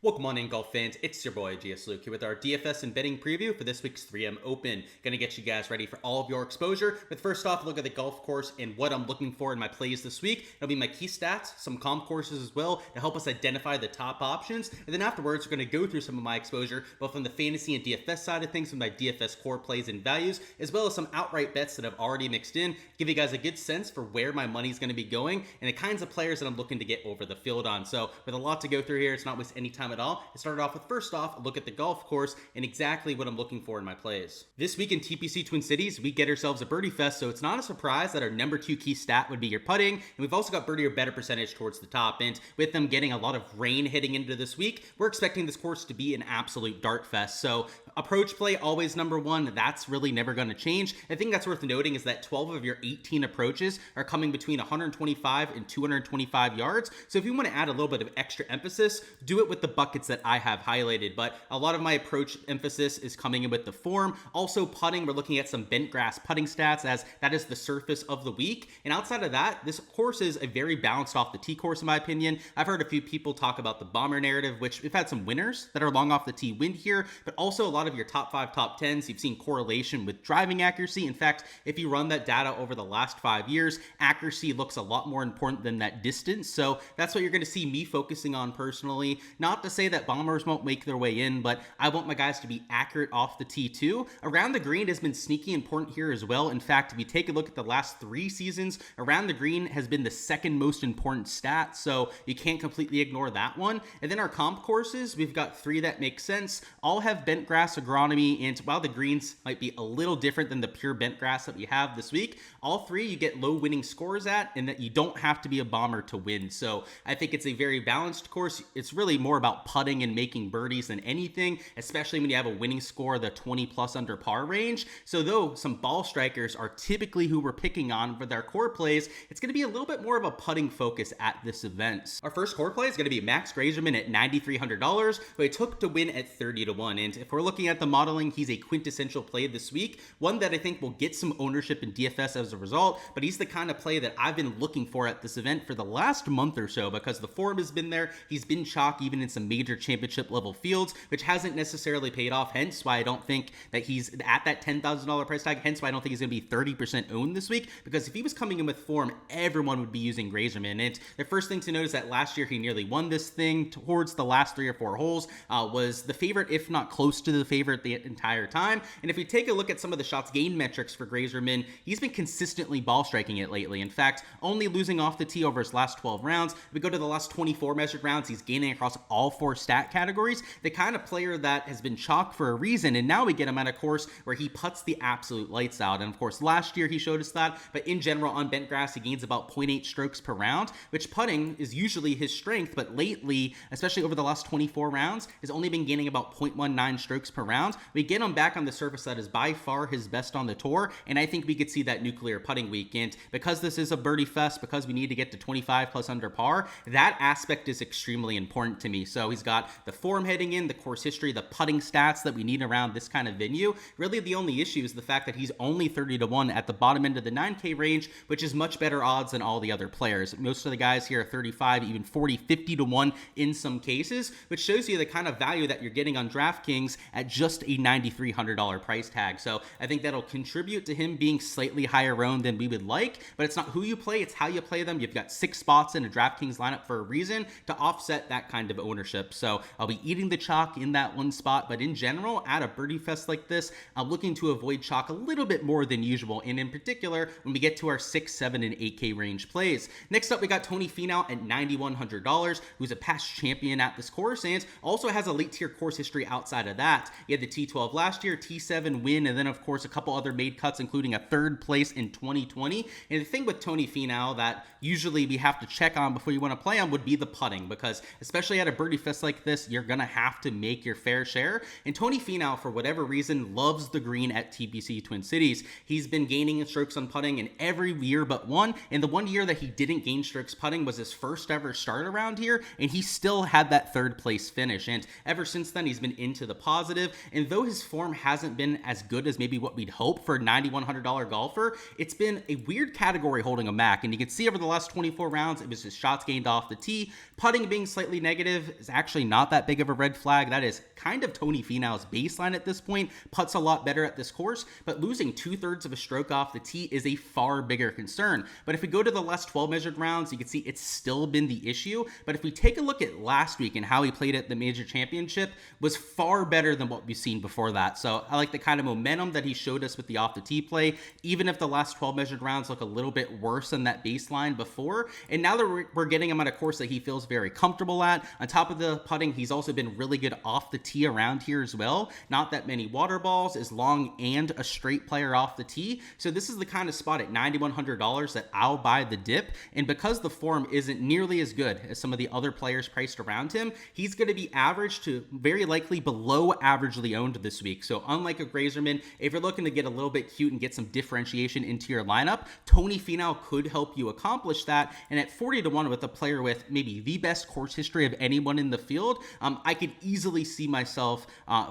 Welcome on in, golf fans. It's your boy Gsluke here with our DFS and betting preview for this week's 3M Open. Gonna get you guys ready for all of your exposure. But first off, look at the golf course and what I'm looking for in my plays this week. It'll be my key stats, some comp courses as well to help us identify the top options. And then afterwards, we're gonna go through some of my exposure, both on the fantasy and DFS side of things, some of my DFS core plays and values, as well as some outright bets that I've already mixed in. Give you guys a good sense for where my money's gonna be going and the kinds of players that I'm looking to get over the field on. So with a lot to go through here, it's not waste any time at all. It started off with, first off, a look at the golf course and exactly what I'm looking for in my plays. This week in TPC Twin Cities, we get ourselves a birdie fest, so it's not a surprise that our number 2 key stat would be your putting, and we've also got birdie or better percentage towards the top. And with them getting a lot of rain heading into this week, we're expecting this course to be an absolute dart fest. So approach play, always number 1. That's really never going to change. I think that's worth noting is that 12 of your 18 approaches are coming between 125 and 225 yards. So if you want to add a little bit of extra emphasis, do it with the buckets that I have highlighted. But a lot of my approach emphasis is coming in with the form. Also putting, we're looking at some bent grass putting stats, as that is the surface of the week. And outside of that, this course is a very balanced off the tee course in my opinion. I've heard a few people talk about the bomber narrative, which we've had some winners that are long off the tee win here, but also a lot of your top 5, top 10s, you've seen correlation with driving accuracy. In fact, if you run that data over the last 5 years, accuracy looks a lot more important than that distance. So that's what you're going to see me focusing on personally. Not to say that bombers won't make their way in, but I want my guys to be accurate off the tee too. Around the green has been sneaky important here as well. In fact, if you take a look at the last 3 seasons, around the green has been the second most important stat, so you can't completely ignore that one. And then our comp courses, we've got 3 that make sense. All have bent grass agronomy, and while the greens might be a little different than the pure bent grass that we have this week, all 3 you get low winning scores at, and that you don't have to be a bomber to win. So I think it's a very balanced course. It's really more about putting and making birdies than anything, especially when you have a winning score, the 20 plus under par range. So though some ball strikers are typically who we're picking on for their core plays, it's going to be a little bit more of a putting focus at this event. Our first core play is going to be Max Greyserman at $9,300, who I took to win at 30-1. And if we're looking at the modeling, he's a quintessential play this week, one that I think will get some ownership in DFS as a result, but he's the kind of play that I've been looking for at this event for the last month or so, because the form has been there. He's been chalk even in some major championship level fields, which hasn't necessarily paid off, hence why I don't think that he's at that $10,000 price tag, hence why I don't think he's going to be 30% owned this week, because if he was coming in with form, everyone would be using Greyserman. And the first thing to note is that last year he nearly won this thing towards the last 3 or 4 holes, was the favorite, if not close to the favorite the entire time. And if we take a look at some of the shots gained metrics for Greyserman, he's been consistently ball striking it lately. In fact, only losing off the tee over his last 12 rounds. If we go to the last 24 measured rounds, he's gaining across all 4 stat categories. The kind of player that has been chalk for a reason, and now we get him at a course where he puts the absolute lights out. And of course, last year he showed us that, but in general on bent grass, he gains about 0.8 strokes per round, which putting is usually his strength, but lately, especially over the last 24 rounds, has only been gaining about 0.19 strokes per round. We get him back on the surface that is by far his best on the tour, and I think we could see that nuclear putting weekend. Because this is a birdie fest, because we need to get to 25 plus under par, that aspect is extremely important to me. So he's got the form heading in, the course history, the putting stats that we need around this kind of venue. Really the only issue is the fact that he's only 30-1 at the bottom end of the 9K range, which is much better odds than all the other players. Most of the guys here are 35, even 40, 50-1 in some cases, which shows you the kind of value that you're getting on Draftkings at just a $9,300 price tag. So I think that'll contribute to him being slightly higher owned than we would like, but it's not who you play, it's how you play them. You've got 6 spots in a Draftkings lineup for a reason to offset that kind of ownership. So I'll be eating the chalk in that one spot, but in general, at a birdie fest like this, I'm looking to avoid chalk a little bit more than usual, and in particular, when we get to our 6, 7, and 8K range plays. Next up, we got Tony Finau at $9,100, who's a past champion at this course, and also has a late tier course history outside of that. He had the T12 last year, T7 win, and then of course a couple other made cuts, including a 3rd place in 2020. And the thing with Tony Finau that usually we have to check on before you want to play him would be the putting, because especially at a birdie fest like this, you're gonna have to make your fair share. And Tony Finau, for whatever reason, loves the green at TPC Twin Cities. He's been gaining strokes on putting in every year but one, and the one year that he didn't gain strokes putting was his first ever start around here, and he still had that 3rd place finish. And ever since then, he's been into the positive. positive. And though his form hasn't been as good as maybe what we'd hope for a $9,100 golfer, it's been a weird category holding him back. And you can see over the last 24 rounds, it was his shots gained off the tee. Putting being slightly negative is actually not that big of a red flag. That is kind of Tony Finau's baseline at this point. Putts a lot better at this course, but losing 2/3 of a stroke off the tee is a far bigger concern. But if we go to the last 12 measured rounds, you can see it's still been the issue. But if we take a look at last week and how he played at the major championship, was far better than what we've seen before that. So I like the kind of momentum that he showed us with the off the tee play, even if the last 12 measured rounds look a little bit worse than that baseline before. And now that we're getting him on a course that he feels very comfortable at, on top of the putting, he's also been really good off the tee around here as well. Not that many water balls, is long and a straight player off the tee. So this is the kind of spot at $9,100 that I'll buy the dip. And because the form isn't nearly as good as some of the other players priced around him, he's going to be average to very likely below averagely owned this week. So unlike a Greyserman, if you're looking to get a little bit cute and get some differentiation into your lineup, Tony Finau could help you accomplish that. And at 40-1 with a player with maybe the best course history of anyone in the field, I could easily see myself,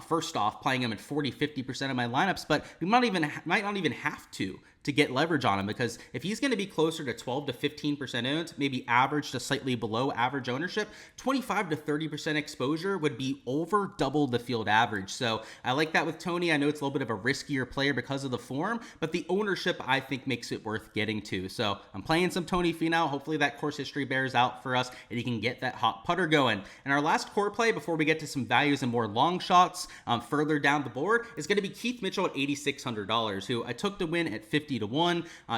first off, playing him in 40-50% of my lineups, but we might not even have to get leverage on him, because if he's going to be closer to 12 to 15% owned, maybe average to slightly below average ownership, 25 to 30% exposure would be over double the field average. So I like that with Tony. I know it's a little bit of a riskier player because of the form, but the ownership I think makes it worth getting to. So I'm playing some Tony Finau. Hopefully that course history bears out for us and he can get that hot putter going. And our last core play before we get to some values and more long shots further down the board is going to be Keith Mitchell at $8,600, who I took to win at 50-1.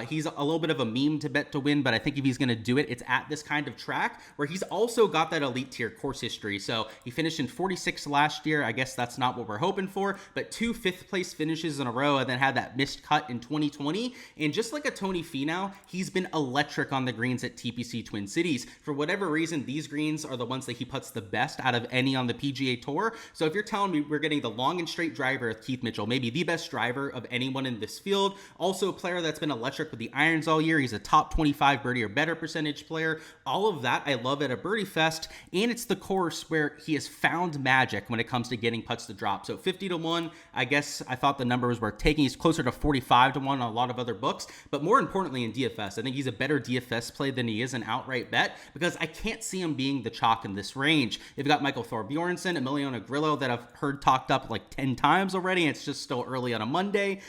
He's a little bit of a meme to bet to win, but I think if he's going to do it, it's at this kind of track where he's also got that elite tier course history. So he finished in 46 last year. I guess that's not what we're hoping for, but 2 fifth place finishes in a row and then had that missed cut in 2020. And just like a Tony Finau, he's been electric on the greens at TPC Twin Cities. For whatever reason, these greens are the ones that he puts the best out of any on the PGA Tour. So if you're telling me we're getting the long and straight driver with Keith Mitchell, maybe the best driver of anyone in this field, also a player that's been electric with the irons all year. He's a top 25 birdie or better percentage player. All of that I love at a birdie fest, and it's the course where he has found magic when it comes to getting putts to drop. So 50-1, I guess I thought the number was worth taking. He's closer to 45-1 on a lot of other books, but more importantly in DFS, I think he's a better DFS play than he is an outright bet, because I can't see him being the chalk in this range. You've got Michael Thorbjornsen, Emiliano Grillo that I've heard talked up like 10 times already, and it's just still early on a Monday.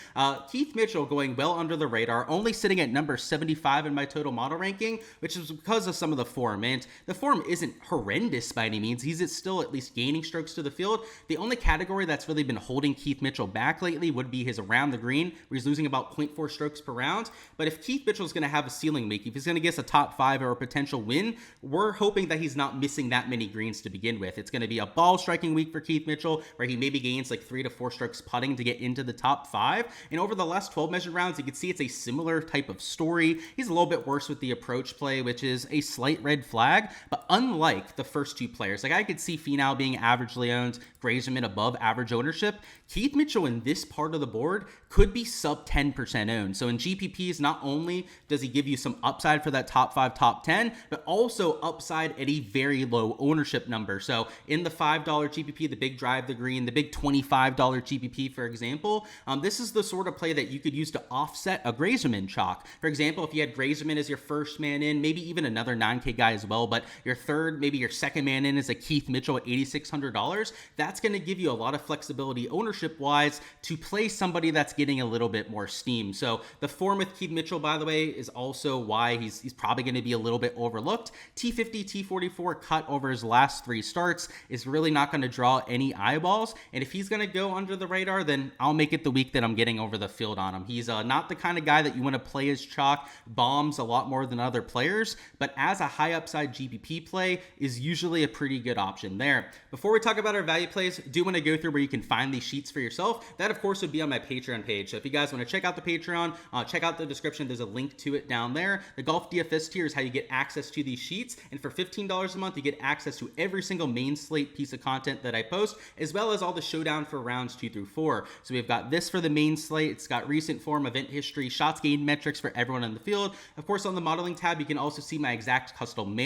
Keith Mitchell going well under the radar, only sitting at number 75 in my total model ranking, which is because of some of the form. And the form isn't horrendous by any means. He's still at least gaining strokes to the field. The only category that's really been holding Keith Mitchell back lately would be his around the green, where he's losing about 0.4 strokes per round. But if Keith Mitchell's going to have a ceiling week, if he's going to get us a top 5 or a potential win, we're hoping that he's not missing that many greens to begin with. It's going to be a ball striking week for Keith Mitchell, where he maybe gains like 3 to 4 strokes putting to get into the top 5. And over the last 12 measured rounds, you can see it's a similar type of story. He's a little bit worse with the approach play, which is a slight red flag, but unlike the first two players, like I could see Finau being averagely owned, Greyserman above average ownership, Keith Mitchell in this part of the board could be sub 10% owned. So in GPPs, not only does he give you some upside for that top 5, top 10, but also upside at a very low ownership number. So in the $5 GPP, the big drive the green, the big $25 GPP, for example, this is the sort of play that you could use to offset a Greyserman chalk. For example, if you had Greyserman as your first man in, maybe even another 9K guy as well, but your third, maybe your second man in is a Keith Mitchell at $8,600, that's going to give you a lot of flexibility ownership-wise to play somebody that's getting a little bit more steam. So the form with Keith Mitchell, by the way, is also why he's probably going to be a little bit overlooked. T50, T44 cut over his last 3 starts is really not going to draw any eyeballs, and if he's going to go under the radar, then I'll make it the week that I'm getting over the field on him. He's not the kind of guy that you want to play as chalk, bombs a lot more than other players, but as a high upside GPP play is usually a pretty good option there. Before we talk about our value plays, do want to go through where you can find these sheets for yourself. That of course would be on my Patreon page. page. So if you guys want to check out the Patreon, check out the description. There's a link to it down there. The Golf DFS tier is how you get access to these sheets. And for $15 a month, you get access to every single main slate piece of content that I post, as well as all the showdown for rounds 2 through 4. So we've got this for the main slate. It's got recent form, event history, shots gained metrics for everyone on the field. Of course, on the modeling tab, you can also see my exact custom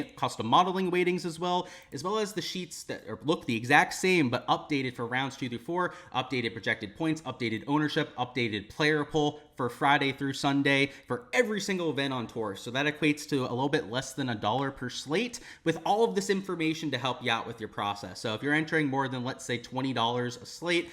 modeling weightings as well as the sheets that look the exact same, but updated for rounds 2 through 4, updated projected points, updated ownership, updated player pool for Friday through Sunday for every single event on tour. So that equates to a little bit less than $1 per slate with all of this information to help you out with your process. So if you're entering more than, let's say, $20 a slate,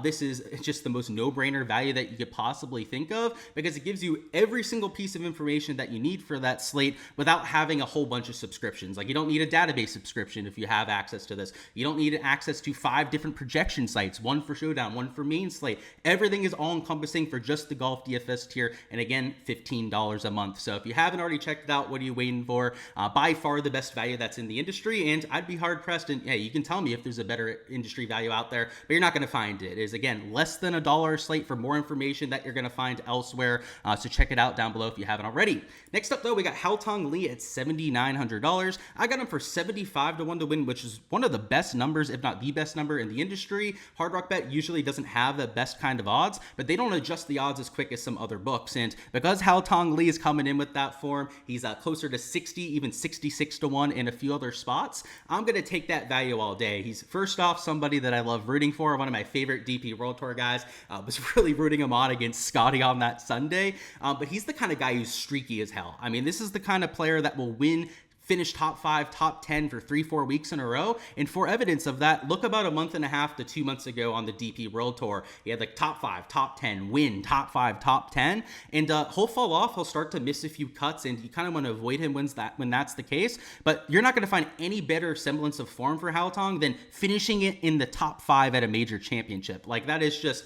this is just the most no-brainer value that you could possibly think of, because it gives you every single piece of information that you need for that slate without having a whole bunch of subscriptions. Like, you don't need a database subscription if you have access to this. You don't need access to 5 different projection sites, one for showdown, one for main slate. Everything is all encompassing for just the Golf DFS tier, and again, $15 a month. So if you haven't already checked it out, what are you waiting for? By far the best value that's in the industry, and I'd be hard pressed, and hey, you can tell me if there's a better industry value out there, but you're not going to find it. It is, again, less than $1 a slate for more information that you're going to find elsewhere. So check it out down below if you haven't already. Next up, though, we got Hao-Tong Li at $7,900. I got him for 75 to 1 to win, which is one of the best numbers, if not the best number in the industry. Hard Rock Bet usually doesn't have the best kind of odds, but they don't adjust the odds as quick as some other books. And because Hao-Tong Li is coming in with that form, he's closer to 60, even 66 to 1 in a few other spots. I'm going to take that value all day. He's, first off, somebody that I love rooting for. One of my favorite DP World Tour guys. Was really rooting him on against Scotty on that Sunday. But he's the kind of guy who's streaky as hell. I mean, this is the kind of player that will finish top 5, top 10 for 3-4 weeks in a row. And for evidence of that, look about a month and a half to 2 months ago on the DP World Tour. He had like top 5, top 10, win, top 5, top 10. And he'll fall off. He'll start to miss a few cuts, and you kind of want to avoid him when that's the case. But you're not going to find any better semblance of form for Hao-Tong than finishing it in the top 5 at a major championship. Like, that is just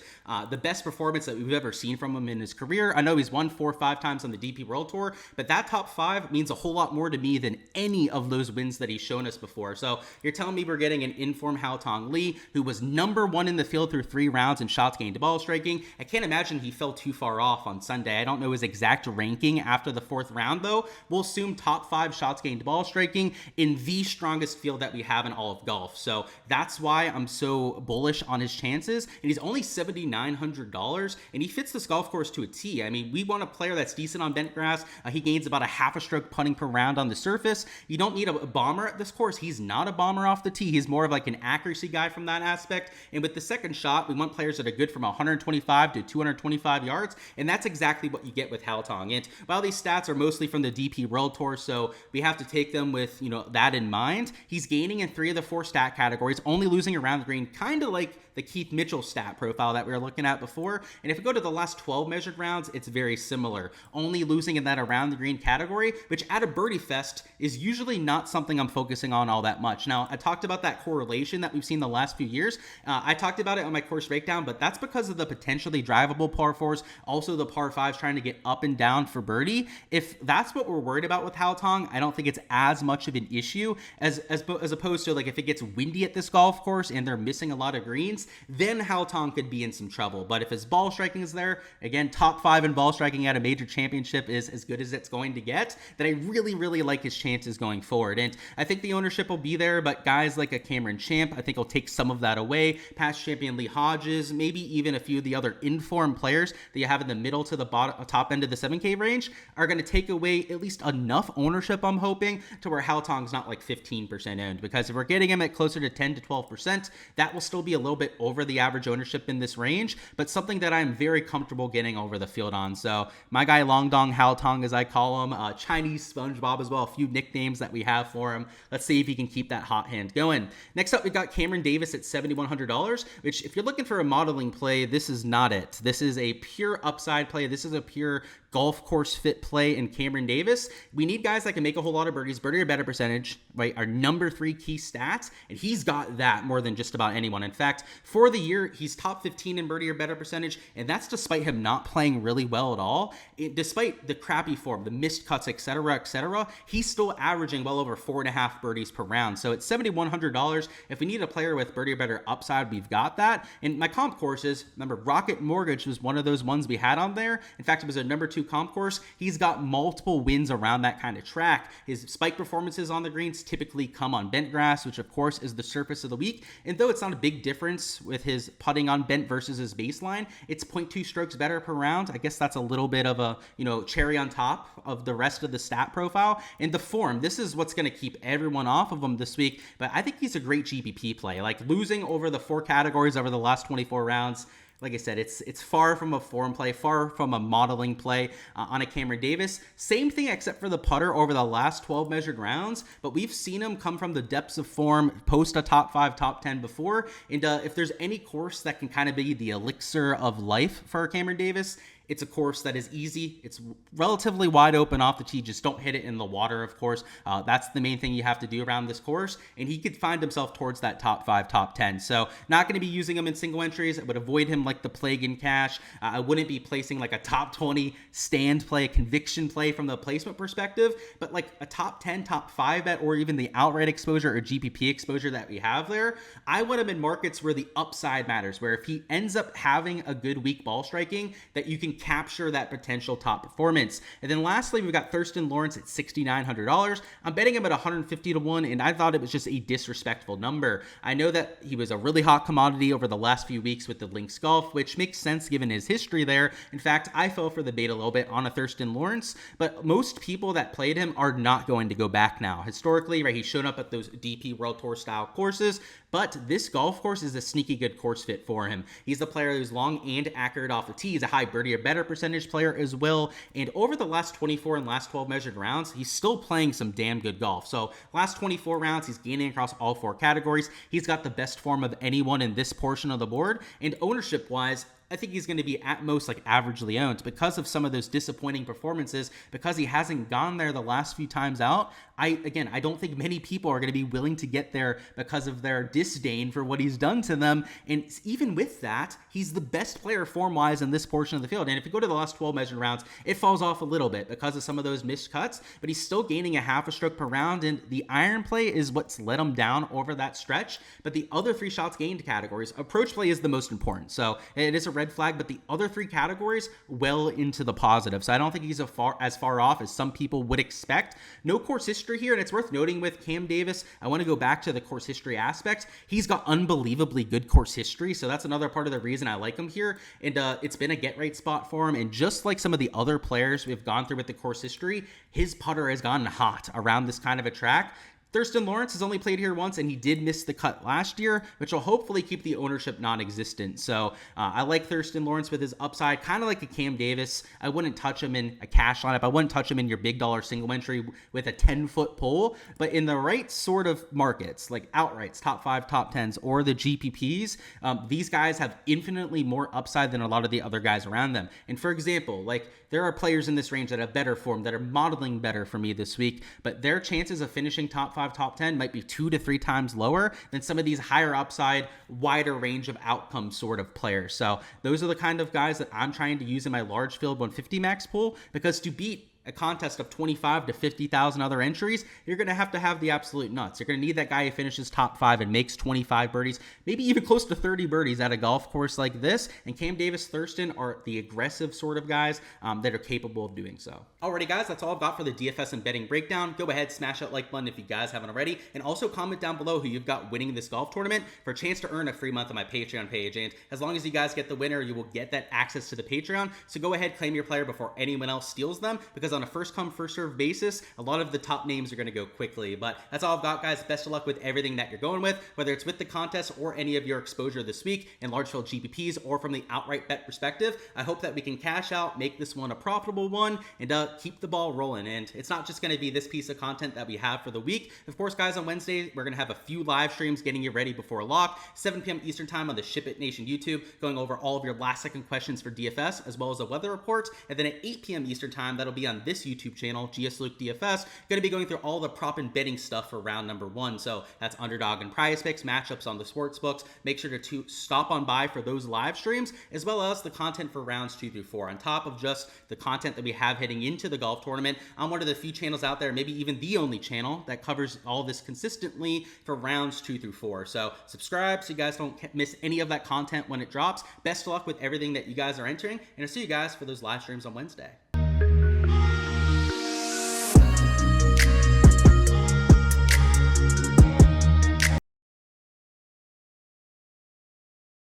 the best performance that we've ever seen from him in his career. I know he's won 4 or 5 times on the DP World Tour, but that top 5 means a whole lot more to me than any of those wins that he's shown us before. So you're telling me we're getting an informed Hao-Tong Li, who was number 1 in the field through 3 rounds in shots gained to ball striking. I can't imagine he fell too far off on Sunday. I don't know his exact ranking after the 4th round, though. We'll assume top 5 shots gained to ball striking in the strongest field that we have in all of golf. So that's why I'm so bullish on his chances. And he's only $7,900, and he fits this golf course to a T. I mean, we want a player that's decent on bent grass. He gains about a half a stroke putting per round on the surface. You don't need a bomber at this course. He's not a bomber off the tee. He's more of like an accuracy guy from that aspect. And with the second shot, we want players that are good from 125 to 225 yards. And that's exactly what you get with Hao-Tong. And while these stats are mostly from the DP World Tour, so we have to take them with, that in mind, he's gaining in 3 of the 4 stat categories, only losing around the green, kind of like the Keith Mitchell stat profile that we were looking at before. And if we go to the last 12 measured rounds, it's very similar, only losing in that around the green category, which at a birdie fest is usually not something I'm focusing on all that much. Now, I talked about that correlation that we've seen the last few years. I talked about it on my course breakdown, but that's because of the potentially drivable par 4s, also the par 5s trying to get up and down for birdie. If that's what we're worried about with Hao-Tong, I don't think it's as much of an issue as opposed to, like, if it gets windy at this golf course and they're missing a lot of greens, then Hao-Tong could be in some trouble. But if his ball striking is there, again, top 5 in ball striking at a major championship is as good as it's going to get, then I really, really like his chances going forward. And I think the ownership will be there, but guys like a Cameron Champ, I think will take some of that away. Past champion Lee Hodges, maybe even a few of the other informed players that you have in the middle to the top end of the 7K range are going to take away at least enough ownership, I'm hoping, to where Hao-Tong's not like 15% owned. Because if we're getting him at closer to 10 to 12%, that will still be a little bit over the average ownership in this range, but something that I'm very comfortable getting over the field on. So my guy Long Dong Hao-Tong, as I call him, Chinese SpongeBob as well, a few nicknames that we have for him. Let's see if he can keep that hot hand going. Next up, we've got Cameron Davis at $7,100, which if you're looking for a modeling play, this is not it. This is a pure upside play. This is a pure golf course fit play in Cameron Davis. We need guys that can make a whole lot of birdies, birdie or better percentage, right? Our number 3 key stats, and he's got that more than just about anyone. In fact, for the year, he's top 15 in birdie or better percentage, and that's despite him not playing really well at all. Despite the crappy form, the missed cuts, etc., he's still averaging well over 4.5 birdies per round. So at $7,100, if we need a player with birdie or better upside, we've got that. And my comp courses, remember, Rocket Mortgage was one of those ones we had on there. In fact, it was a number 2 comp course. He's got multiple wins around that kind of track. His spike performances on the greens typically come on bent grass, which of course is the surface of the week. And though it's not a big difference with his putting on bent versus his baseline, it's 0.2 strokes better per round. I guess that's a little bit of a, cherry on top of the rest of the stat profile. And the form, this is what's going to keep everyone off of him this week. But I think he's a great GPP play. Like, losing over the 4 categories over the last 24 rounds, like I said, it's far from a form play, far from a modeling play on a Cameron Davis. Same thing except for the putter over the last 12 measured rounds, but we've seen him come from the depths of form, post a top 5, top 10 before. And if there's any course that can kind of be the elixir of life for Cameron Davis, it's a course that is easy. It's relatively wide open off the tee. Just don't hit it in the water, of course. That's the main thing you have to do around this course. And he could find himself towards that top 5, top 10. So not going to be using him in single entries. I would avoid him like the plague in cash. I wouldn't be placing like a top 20 stand play, conviction play from the placement perspective. But like a top 10, top 5 bet, or even the outright exposure or GPP exposure that we have there, I want him in markets where the upside matters, where if he ends up having a good week ball striking, that you can capture that potential top performance. And then lastly, we've got Thriston Lawrence at $6,900. I'm betting him at 150 to 1, and I thought it was just a disrespectful number. I know that he was a really hot commodity over the last few weeks with the Links Golf, which makes sense given his history there. In fact, I fell for the bait a little bit on a Thriston Lawrence, but most people that played him are not going to go back now. Historically, right, he's shown up at those DP World Tour style courses, but this golf course is a sneaky good course fit for him. He's the player who's long and accurate off the tee. He's a high birdie or better percentage player as well. And over the last 24 and last 12 measured rounds, he's still playing some damn good golf. So last 24 rounds, he's gaining across all 4 categories. He's got the best form of anyone in this portion of the board. And ownership wise, I think he's going to be at most like averagely owned because of some of those disappointing performances, because he hasn't gone there the last few times out. I don't think many people are going to be willing to get there because of their disdain for what he's done to them. And even with that, he's the best player form-wise in this portion of the field. And if you go to the last 12 measured rounds, it falls off a little bit because of some of those missed cuts, but he's still gaining a half a stroke per round. And the iron play is what's let him down over that stretch. But the other 3 shots gained categories, approach play is the most important. So it is a red flag, but the other 3 categories well into the positive. So I don't think he's as far off as some people would expect. No course history here, and it's worth noting with Cam Davis, I want to go back to the course history aspect. He's got unbelievably good course history, so that's another part of the reason I like him here. And it's been a get right spot for him. And just like some of the other players we've gone through with the course history, his putter has gotten hot around this kind of a track. Thriston Lawrence has only played here once, and he did miss the cut last year, which will hopefully keep the ownership non-existent. So I like Thriston Lawrence with his upside, kind of like a Cam Davis. I wouldn't touch him in a cash lineup. I wouldn't touch him in your big dollar single entry with a 10-foot pull. But in the right sort of markets, like outrights, top 5, top 10s, or the GPPs, these guys have infinitely more upside than a lot of the other guys around them. And for example, like there are players in this range that have better form, that are modeling better for me this week, but their chances of finishing top 5, top 10 might be 2 to 3 times lower than some of these higher upside, wider range of outcome sort of players. So those are the kind of guys that I'm trying to use in my large field 150 max pool, because to beat a contest of 25 to 50,000 other entries, you're going to have the absolute nuts. You're going to need that guy who finishes top 5 and makes 25 birdies, maybe even close to 30 birdies at a golf course like this. And Cam Davis, Thriston are the aggressive sort of guys that are capable of doing so. Alrighty guys, that's all I've got for the DFS and betting breakdown. Go ahead, smash that like button if you guys haven't already, and also comment down below who you've got winning this golf tournament for a chance to earn a free month on my Patreon page. And as long as you guys get the winner, you will get that access to the Patreon. So go ahead, claim your player before anyone else steals them, because because on a first come, first serve basis, a lot of the top names are going to go quickly. But that's all I've got, guys. Best of luck with everything that you're going with, whether it's with the contest or any of your exposure this week in large field GPPs or from the outright bet perspective. I hope that we can cash out, make this one a profitable one, and keep the ball rolling. And it's not just going to be this piece of content that we have for the week. Of course, guys, on Wednesday, we're going to have a few live streams getting you ready before lock, 7 p.m. Eastern time on the Ship It Nation YouTube, going over all of your last second questions for DFS, as well as a weather report. And then at 8 p.m. Eastern time, that'll be on this YouTube channel, Gsluke DFS, going to be going through all the prop and betting stuff for round number 1. So that's underdog and prize picks, matchups on the sports books. Make sure to stop on by for those live streams, as well as the content for rounds 2 through 4. On top of just the content that we have heading into the golf tournament, I'm one of the few channels out there, maybe even the only channel, that covers all this consistently for rounds 2 through 4. So subscribe so you guys don't miss any of that content when it drops. Best of luck with everything that you guys are entering, and I'll see you guys for those live streams on Wednesday.